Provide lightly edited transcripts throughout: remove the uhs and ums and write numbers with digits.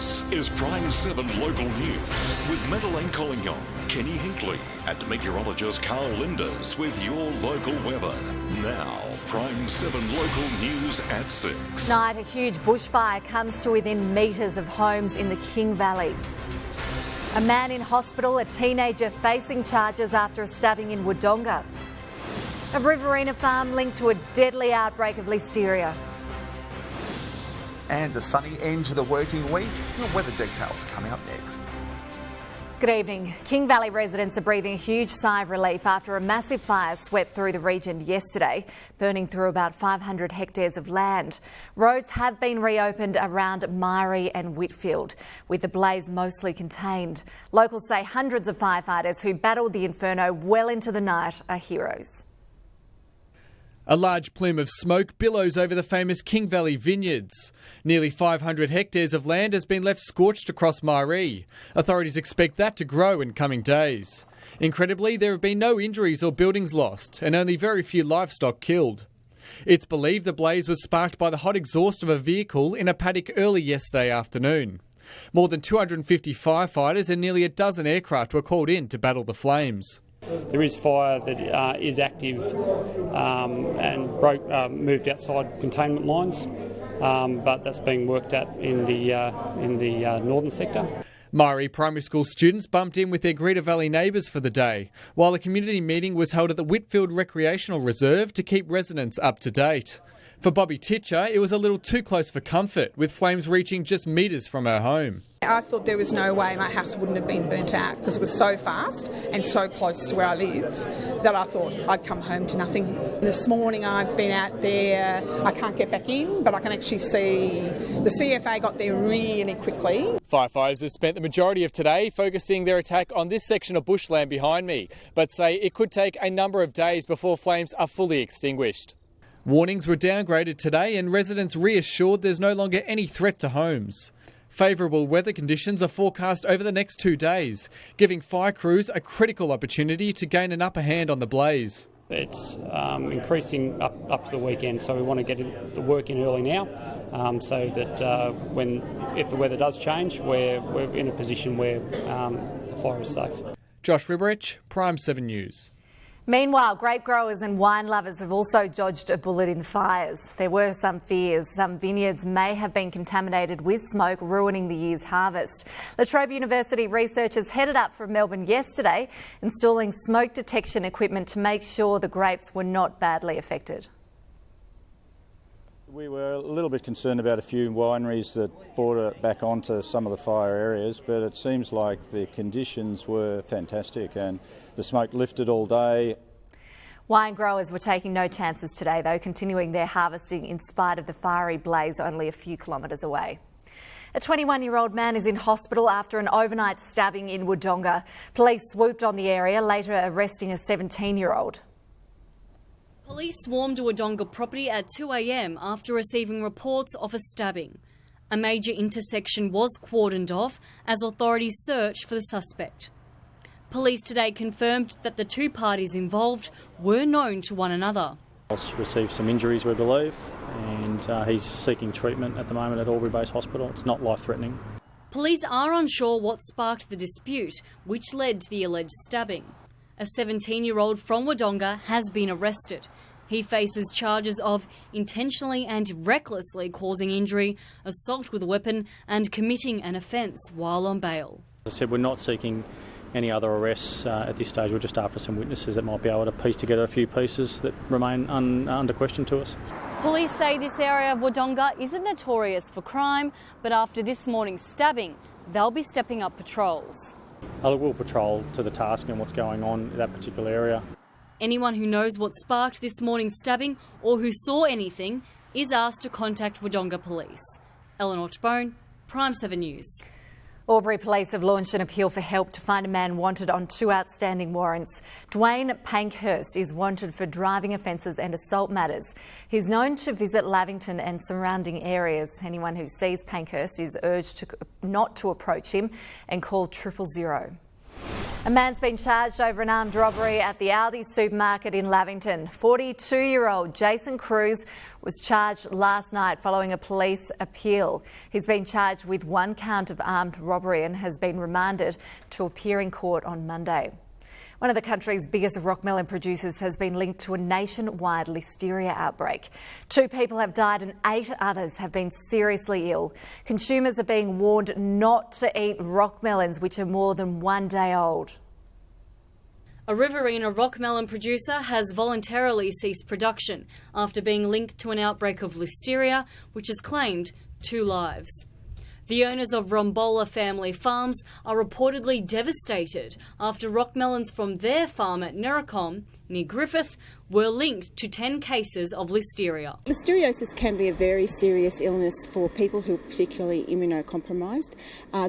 This is PRIME7 Local News with Madeleine Collignon, Kenny Hinkley and meteorologist Carl Linders with your local weather. Now, PRIME7 Local News at 6. Tonight, a huge bushfire comes to within metres of homes in the King Valley. A man in hospital, a teenager facing charges after a stabbing in Wodonga. A Riverina farm linked to a deadly outbreak of Listeria. And a sunny end to the working week. Your weather details coming up next. Good evening. King Valley residents are breathing a huge sigh of relief after a massive fire swept through the region yesterday, burning through about 500 hectares of land. Roads have been reopened around Myrie and Whitfield, with the blaze mostly contained. Locals say hundreds of firefighters who battled the inferno well into the night are heroes. A large plume of smoke billows over the famous King Valley vineyards. Nearly 500 hectares of land has been left scorched across Myrie. Authorities expect that to grow in coming days. Incredibly, there have been no injuries or buildings lost and only very few livestock killed. It's believed the blaze was sparked by the hot exhaust of a vehicle in a paddock early yesterday afternoon. More than 250 firefighters and nearly a dozen aircraft were called in to battle the flames. There is fire that is active and moved outside containment lines, but that's being worked at in the northern sector. Myrie primary school students bumped in with their Greta Valley neighbours for the day, while a community meeting was held at the Whitfield Recreational Reserve to keep residents up to date. For Bobby Titcher, it was a little too close for comfort, with flames reaching just metres from her home. I thought there was no way my house wouldn't have been burnt out because it was so fast and so close to where I live that I thought I'd come home to nothing. This morning I've been out there, I can't get back in, but I can actually see the CFA got there really quickly. Firefighters have spent the majority of today focusing their attack on this section of bushland behind me, but say it could take a number of days before flames are fully extinguished. Warnings were downgraded today and residents reassured there's no longer any threat to homes. Favourable weather conditions are forecast over the next 2 days, giving fire crews a critical opportunity to gain an upper hand on the blaze. It's increasing up to the weekend, so we want to get the work in early now, so that if the weather does change, we're in a position where the fire is safe. Josh Riberich, PRIME7 News. Meanwhile, grape growers and wine lovers have also dodged a bullet in the fires. There were some fears some vineyards may have been contaminated with smoke, ruining the year's harvest. La Trobe University researchers headed up from Melbourne yesterday, installing smoke detection equipment to make sure the grapes were not badly affected. We were a little bit concerned about a few wineries that brought it back onto some of the fire areas, but it seems like the conditions were fantastic and the smoke lifted all day. Wine growers were taking no chances today, though, continuing their harvesting in spite of the fiery blaze only a few kilometres away. A 21-year-old man is in hospital after an overnight stabbing in Wodonga. Police swooped on the area, later arresting a 17-year-old. Police swarmed a Wodonga property at 2 a.m. after receiving reports of a stabbing. A major intersection was cordoned off as authorities searched for the suspect. Police today confirmed that the two parties involved were known to one another. He's received some injuries, we believe, and he's seeking treatment at the moment at Albury Base Hospital. It's not life-threatening. Police are unsure what sparked the dispute, which led to the alleged stabbing. A 17-year-old from Wodonga has been arrested. He faces charges of intentionally and recklessly causing injury, assault with a weapon and committing an offence while on bail. As I said, we're not seeking any other arrests at this stage. We're just after some witnesses that might be able to piece together a few pieces that remain under question to us. Police say this area of Wodonga isn't notorious for crime, but after this morning's stabbing, they'll be stepping up patrols. We'll patrol to the task and what's going on in that particular area. Anyone who knows what sparked this morning's stabbing or who saw anything is asked to contact Wodonga Police. Ellen Orchbone, PRIME7 News. Albury Police have launched an appeal for help to find a man wanted on 2 outstanding warrants. Dwayne Pankhurst is wanted for driving offences and assault matters. He's known to visit Lavington and surrounding areas. Anyone who sees Pankhurst is urged not to approach him and call 000. A man's been charged over an armed robbery at the Aldi supermarket in Lavington. 42-year-old Jason Cruz was charged last night following a police appeal. He's been charged with 1 count of armed robbery and has been remanded to appear in court on Monday. One of the country's biggest rockmelon producers has been linked to a nationwide Listeria outbreak. 2 people have died and 8 others have been seriously ill. Consumers are being warned not to eat rockmelons which are more than 1 day old. A Riverina rockmelon producer has voluntarily ceased production after being linked to an outbreak of Listeria, which has claimed 2 lives. The owners of Rombola family farms are reportedly devastated after rockmelons from their farm at Nericom, near Griffith, were linked to 10 cases of Listeria. Listeriosis can be a very serious illness for people who are particularly immunocompromised.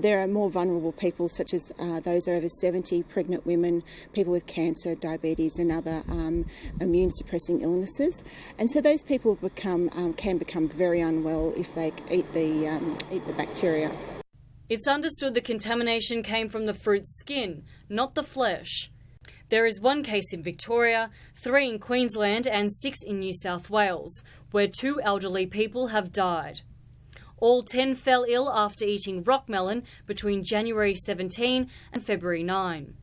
There are more vulnerable people such as those over 70, pregnant women, people with cancer, diabetes and other immune suppressing illnesses. And so those people can become very unwell if they eat the bacteria. It's understood the contamination came from the fruit's skin, not the flesh. There is 1 case in Victoria, 3 in Queensland and 6 in New South Wales, where 2 elderly people have died. All 10 fell ill after eating rockmelon between January 17 and February 9.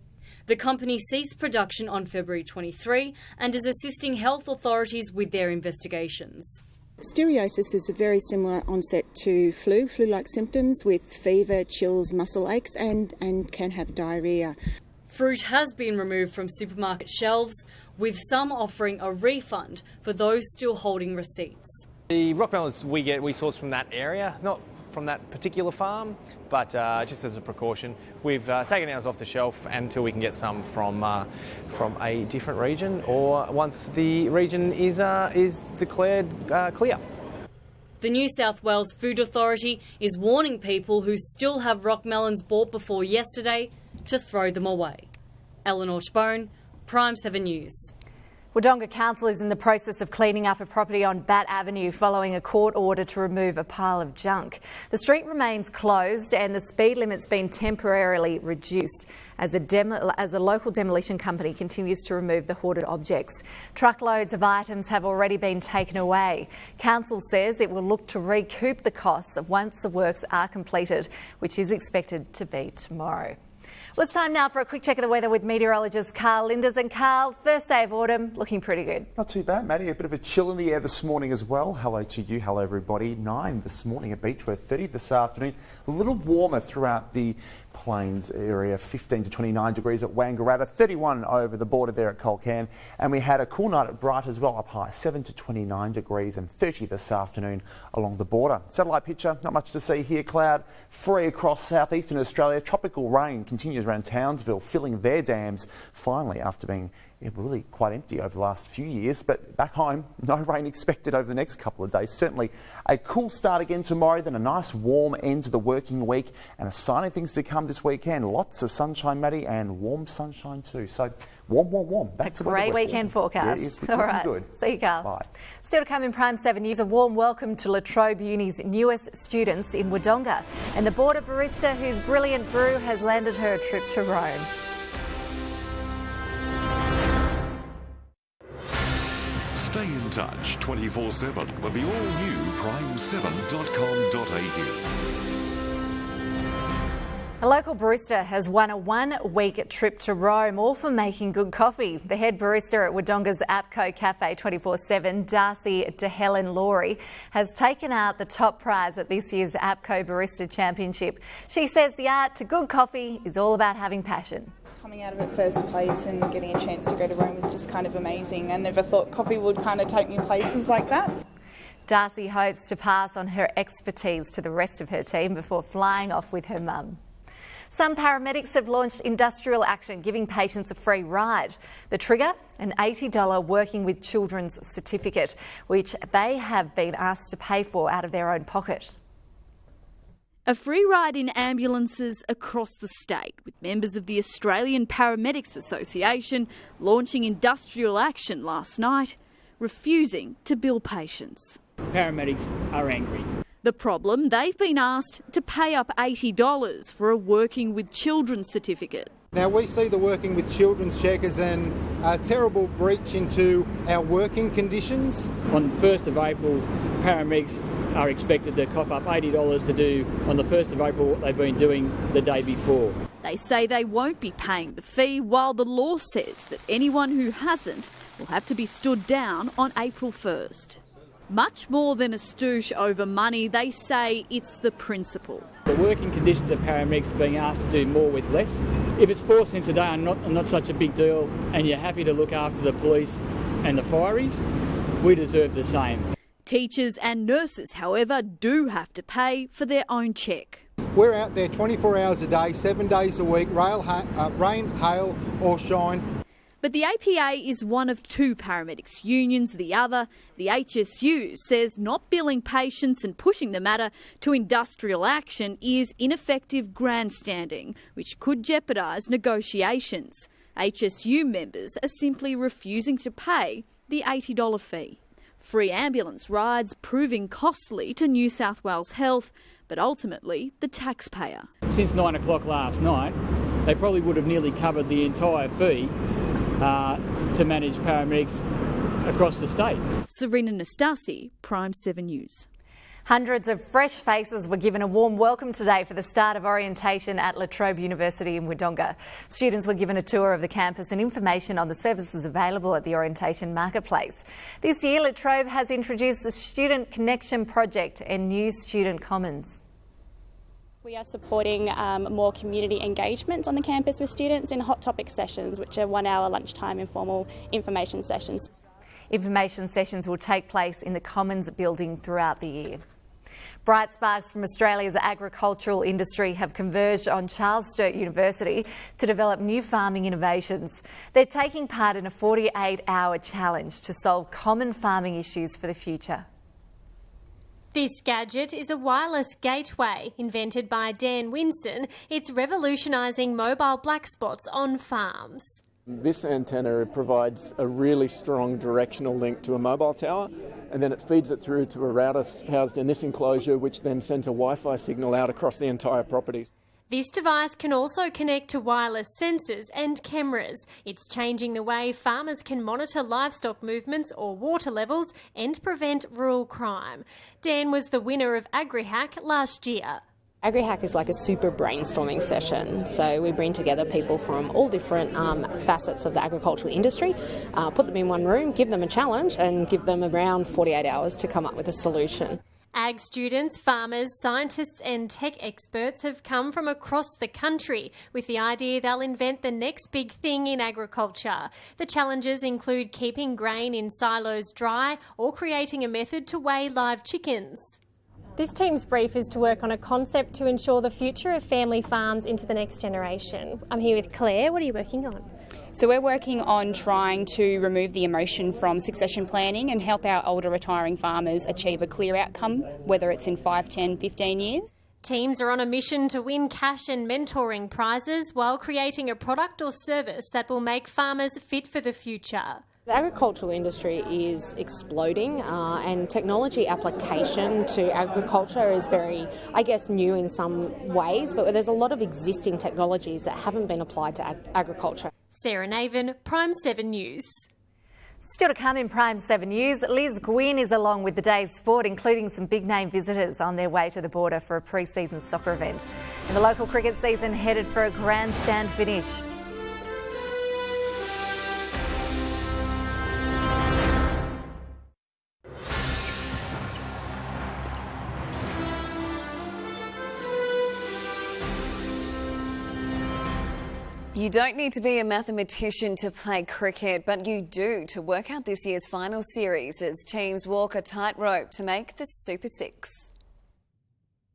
The company ceased production on February 23 and is assisting health authorities with their investigations. Listeriosis is a very similar onset to flu-like symptoms with fever, chills, muscle aches and can have diarrhea. Fruit has been removed from supermarket shelves, with some offering a refund for those still holding receipts. The rockmelons we source from that area, not from that particular farm, but just as a precaution, we've taken ours off the shelf until we can get some from a different region, or once the region is declared clear. The New South Wales Food Authority is warning people who still have rockmelons bought before yesterday to throw them away. Eleanor Tebone, PRIME7 News. Wodonga Council is in the process of cleaning up a property on Bat Avenue following a court order to remove a pile of junk. The street remains closed and the speed limit's been temporarily reduced as a local demolition company continues to remove the hoarded objects. Truckloads of items have already been taken away. Council says it will look to recoup the costs once the works are completed, which is expected to be tomorrow. Well, it's time now for a quick check of the weather with meteorologist Carl Linders. And Carl, first day of autumn, looking pretty good. Not too bad, Maddie. A bit of a chill in the air this morning as well. Hello to you. Hello, everybody. 9 this morning at Beechworth, 30 this afternoon. A little warmer throughout the Plains area, 15 to 29 degrees at Wangaratta, 31 over the border there at Colcan. And we had a cool night at Bright as well, up high, 7 to 29 degrees and 30 this afternoon along the border. Satellite picture, not much to see here. Cloud free across southeastern Australia. Tropical rain continues around Townsville, filling their dams finally after being really quite empty over the last few years. But back home, no rain expected over the next couple of days. Certainly a cool start again tomorrow, then a nice warm end to the working week and a sign of things to come this weekend. Lots of sunshine, Maddie, and warm sunshine too. So warm. That's a great weekend forecast. Yeah, it is. All right. Good. See you, Carl. Bye. Still to come in PRIME7 News, a warm welcome to La Trobe Uni's newest students in Wodonga and the border barista whose brilliant brew has landed her a trip to Rome. Stay in touch 24/7 with the all-new prime7.com.au. A local barista has won a 1-week trip to Rome, all for making good coffee. The head barista at Wodonga's APCO Cafe 24/7, Darcy de Helen Laurie, has taken out the top prize at this year's APCO Barista Championship. She says the art to good coffee is all about having passion. Coming out of it first place and getting a chance to go to Rome was just kind of amazing. I never thought coffee would kind of take me places like that. Darcy hopes to pass on her expertise to the rest of her team before flying off with her mum. Some paramedics have launched industrial action, giving patients a free ride. The trigger, an $80 Working with Children's certificate, which they have been asked to pay for out of their own pocket. A free ride in ambulances across the state, with members of the Australian Paramedics Association launching industrial action last night, refusing to bill patients. Paramedics are angry. The problem, they've been asked to pay up $80 for a Working with Children certificate. Now we see the working with children's checkers and a terrible breach into our working conditions. On the 1st of April, paramedics are expected to cough up $80 to do on the 1st of April what they've been doing the day before. They say they won't be paying the fee, while the law says that anyone who hasn't will have to be stood down on April 1st. Much more than a stoosh over money, they say it's the principle. The working conditions of paramedics are being asked to do more with less. If it's 4 cents a day and not such a big deal, and you're happy to look after the police and the fireys, we deserve the same. Teachers and nurses, however, do have to pay for their own check. We're out there 24 hours a day, 7 days a week, rain, hail or shine. But the APA is one of two paramedics unions. The other, the HSU, says not billing patients and pushing the matter to industrial action is ineffective grandstanding, which could jeopardise negotiations. HSU members are simply refusing to pay the $80 fee. Free ambulance rides proving costly to New South Wales Health, but ultimately the taxpayer. Since 9 o'clock last night, they probably would have nearly covered the entire fee to manage paramedics across the state. Serena Nastasi, PRIME7 News. Hundreds of fresh faces were given a warm welcome today for the start of orientation at La Trobe University in Wodonga. Students were given a tour of the campus and information on the services available at the orientation marketplace. This year, La Trobe has introduced the Student Connection Project and new Student Commons. We are supporting more community engagement on the campus with students in hot topic sessions, which are 1 hour lunchtime informal information sessions. Information sessions will take place in the Commons building throughout the year. Bright sparks from Australia's agricultural industry have converged on Charles Sturt University to develop new farming innovations. They're taking part in a 48-hour challenge to solve common farming issues for the future. This gadget is a wireless gateway invented by Dan Winson. It's revolutionising mobile black spots on farms. This antenna provides a really strong directional link to a mobile tower, and then it feeds it through to a router housed in this enclosure, which then sends a Wi-Fi signal out across the entire property. This device can also connect to wireless sensors and cameras. It's changing the way farmers can monitor livestock movements or water levels and prevent rural crime. Dan was the winner of AgriHack last year. AgriHack is like a super brainstorming session. So we bring together people from all different facets of the agricultural industry, put them in one room, give them a challenge and give them around 48 hours to come up with a solution. Ag students, farmers, scientists and tech experts have come from across the country with the idea they'll invent the next big thing in agriculture. The challenges include keeping grain in silos dry or creating a method to weigh live chickens. This team's brief is to work on a concept to ensure the future of family farms into the next generation. I'm here with Claire. What are you working on? So we're working on trying to remove the emotion from succession planning and help our older retiring farmers achieve a clear outcome, whether it's in 5, 10, 15 years. Teams are on a mission to win cash and mentoring prizes while creating a product or service that will make farmers fit for the future. The agricultural industry is exploding and technology application to agriculture is very, new in some ways, but there's a lot of existing technologies that haven't been applied to agriculture. Sarah Naven, PRIME7 News. Still to come in PRIME7 News, Liz Gwynn is along with the day's sport, including some big-name visitors on their way to the border for a pre-season soccer event. And the local cricket season headed for a grandstand finish. You don't need to be a mathematician to play cricket, but you do to work out this year's final series as teams walk a tightrope to make the Super Six.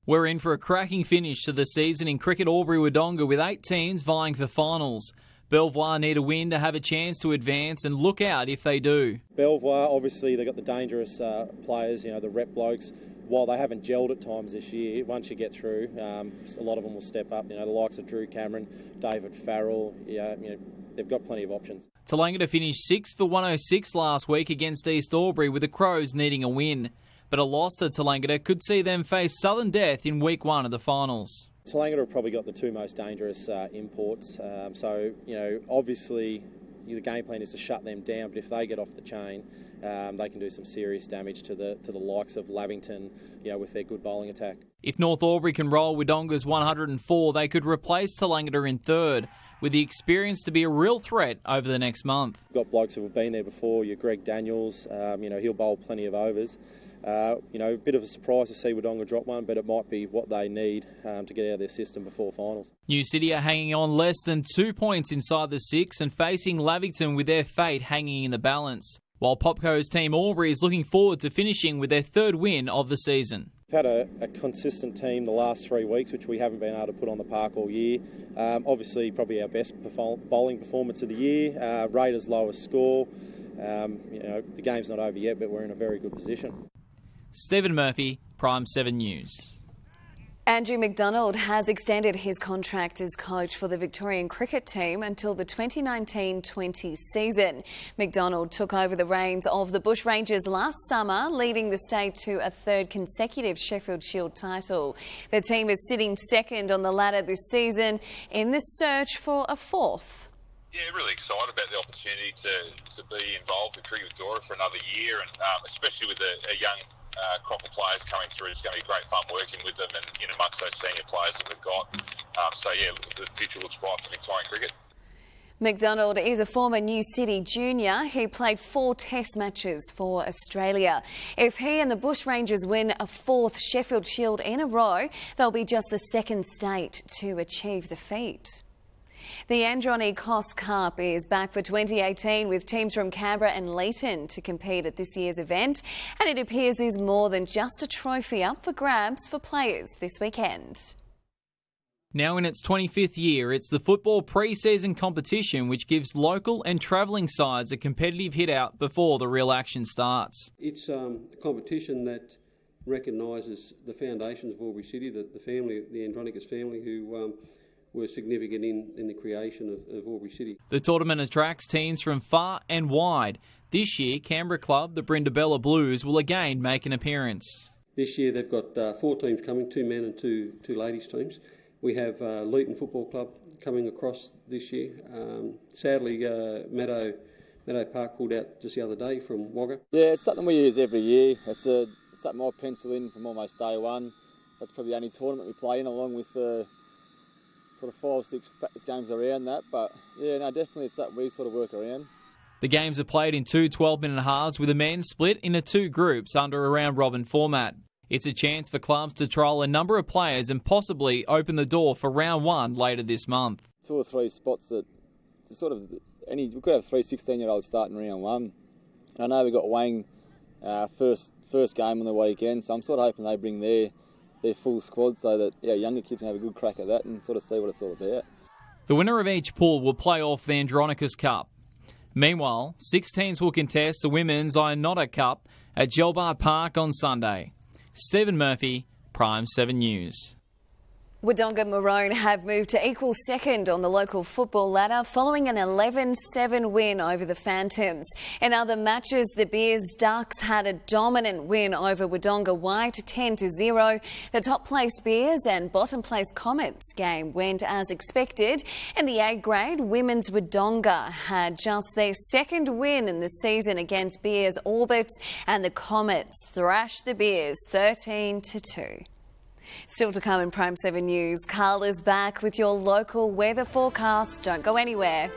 We're in for a cracking finish to the season in cricket Albury-Wodonga with 8 teams vying for finals. Belvoir need a win to have a chance to advance, and look out if they do. Belvoir, obviously, they've got the dangerous players, the rep blokes. While they haven't gelled at times this year, once you get through, a lot of them will step up. The likes of Drew Cameron, David Farrell, they've got plenty of options. Tolangata finished 6 for 106 last week against East Albury, with the Crows needing a win. But a loss to Tolangata could see them face Southern Death in week 1 of the finals. Tallangata have probably got the two most dangerous imports. So, obviously the game plan is to shut them down, but if they get off the chain, they can do some serious damage to the likes of Lavington, with their good bowling attack. If North Albury can roll Wodonga's 104, they could replace Tallangata in third, with the experience to be a real threat over the next month. We've got blokes who have been there before. Your Greg Daniels, he'll bowl plenty of overs. A bit of a surprise to see Wodonga drop one, but it might be what they need to get out of their system before finals. New City are hanging on less than 2 points inside the six and facing Lavington with their fate hanging in the balance, while Popco's team Albury is looking forward to finishing with their third win of the season. We've had a consistent team the last 3 weeks, which we haven't been able to put on the park all year. Obviously, probably our best bowling performance of the year. Raiders' lowest score. The game's not over yet, but we're in a very good position. Stephen Murphy, PRIME7 News. Andrew McDonald has extended his contract as coach for the Victorian cricket team until the 2019-20 season. McDonald took over the reins of the Bushrangers last summer, leading the state to a third consecutive Sheffield Shield title. The team is sitting second on the ladder this season in the search for a fourth. Yeah, really excited about the opportunity to be involved with Cricket Victoria for another year, and especially with a young crop of players coming through. It's going to be great fun working with them and in amongst those senior players that we've got. The future looks bright for Victorian cricket. McDonald is a former New City junior. He played 4 test matches for Australia. If he and the Bushrangers win a fourth Sheffield Shield in a row, they'll be just the second state to achieve the feat. The Androni Coss Cup is back for 2018 with teams from Canberra and Leeton to compete at this year's event, and it appears there's more than just a trophy up for grabs for players this weekend. Now in its 25th year, it's the football pre-season competition which gives local and travelling sides a competitive hit-out before the real action starts. It's a competition that recognises the foundations of Albury City, the family, the Andronicus family, who were significant in the creation of Albury City. The tournament attracts teams from far and wide. This year, Canberra club, the Brindabella Blues, will again make an appearance. This year they've got 4 teams coming, 2 men and two ladies teams. We have Leeton Football Club coming across this year. Sadly, Meadow Park pulled out just the other day from Wagga. Yeah, it's something we use every year. It's something I pencil in from almost day one. That's probably the only tournament we play in, along with sort of 5 or 6 practice games around that. But yeah, no, definitely it's something we sort of work around. The games are played in 2 12-minute halves, with the men split into 2 groups under a round-robin format. It's a chance for clubs to trial a number of players and possibly open the door for round 1 later this month. 2 or 3 spots that we could have 3 16-year-olds starting round 1. I know we've got Wang first game on the weekend, so I'm sort of hoping they bring their full squad so that younger kids can have a good crack at that and sort of see what it's all about. The winner of each pool will play off the Andronicus Cup. Meanwhile, 6 teams will contest the Women's Ionota Cup at Gelbart Park on Sunday. Stephen Murphy, PRIME7 News. Wodonga Maroon have moved to equal second on the local football ladder following an 11-7 win over the Phantoms. In other matches, the Beers Ducks had a dominant win over Wodonga White 10-0. The top place Beers and bottom place Comets game went as expected. In the A grade, Women's Wodonga had just their second win in the season against Beers Orbits, and the Comets thrashed the Beers 13-2. Still to come in PRIME7 News, Carl is back with your local weather forecast. Don't go anywhere.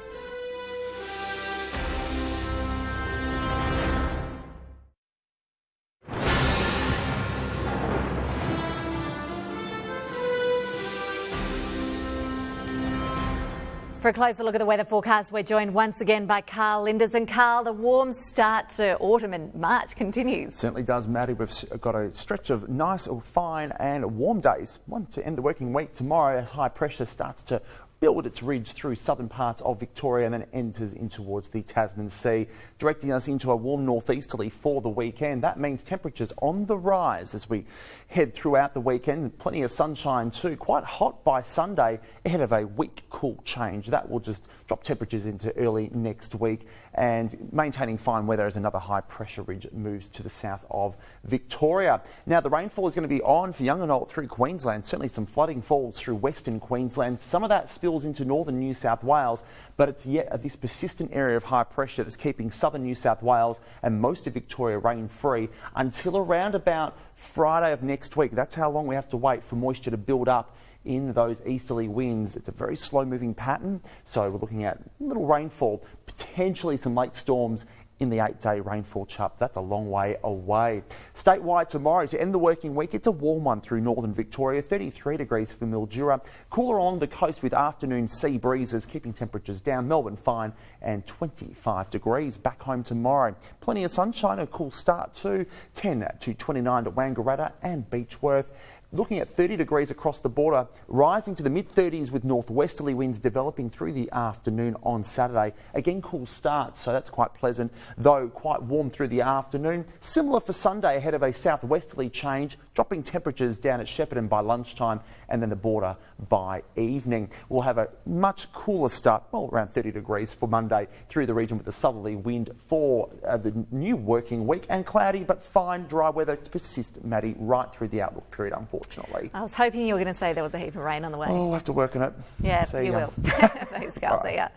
For a closer look at the weather forecast, we're joined once again by Carl Linders. And Carl, the warm start to autumn and March continues. It certainly does, Maddie. We've got a stretch of nice, fine and warm days. One to end the working week tomorrow as high pressure starts to build its ridge through southern parts of Victoria and then enters in towards the Tasman Sea, directing us into a warm northeasterly for the weekend. That means temperatures on the rise as we head throughout the weekend. Plenty of sunshine too. Quite hot by Sunday ahead of a weak cool change. That will just drop temperatures into early next week, and maintaining fine weather as another high pressure ridge moves to the south of Victoria. Now, the rainfall is going to be on for young and old through Queensland. Certainly some flooding falls through western Queensland. Some of that spills into northern New South Wales, but it's yet this persistent area of high pressure that's keeping southern New South Wales and most of Victoria rain-free until around about Friday of next week. That's how long we have to wait for moisture to build up in those easterly winds. It's a very slow-moving pattern, so we're looking at little rainfall, potentially some late storms in the 8-day rainfall chart. That's a long way away. Statewide tomorrow, to end the working week, it's a warm one through northern Victoria, 33 degrees for Mildura. Cooler along the coast with afternoon sea breezes, keeping temperatures down. Melbourne fine and 25 degrees. Back home tomorrow, plenty of sunshine, a cool start too. 10 to 29 to Wangaratta and Beechworth. Looking at 30 degrees across the border, rising to the mid-30s with northwesterly winds developing through the afternoon on Saturday. Again, cool start, so that's quite pleasant, though quite warm through the afternoon. Similar for Sunday ahead of a southwesterly change, dropping temperatures down at Shepparton by lunchtime and then the border by evening. We'll have a much cooler start, well, around 30 degrees for Monday through the region with a southerly wind for the new working week, and cloudy but fine dry weather to persist, Maddie, right through the outlook period, unfortunately. I was hoping you were going to say there was a heap of rain on the way. Oh, I'll have to work on it. Yeah, See you ya. will. Thanks, Carl. See ya.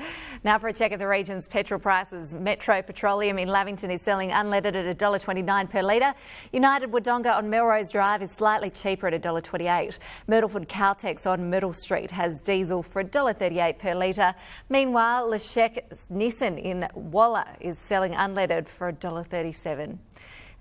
Now for a check of the region's petrol prices. Metro Petroleum in Lavington is selling unleaded at $1.29 per litre. United Wodonga on Melrose Drive is slightly cheaper at $1.28. Myrtleford Caltex on Middle Street has diesel for $1.38 per litre. Meanwhile, Leshek Nissan in Walla is selling unleaded for $1.37.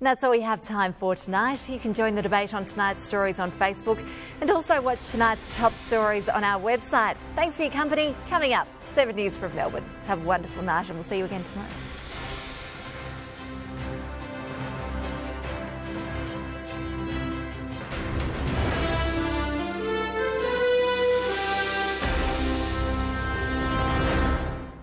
And that's all we have time for tonight. You can join the debate on tonight's stories on Facebook and also watch tonight's top stories on our website. Thanks for your company. Coming up, 7 News from Melbourne. Have a wonderful night and we'll see you again tomorrow.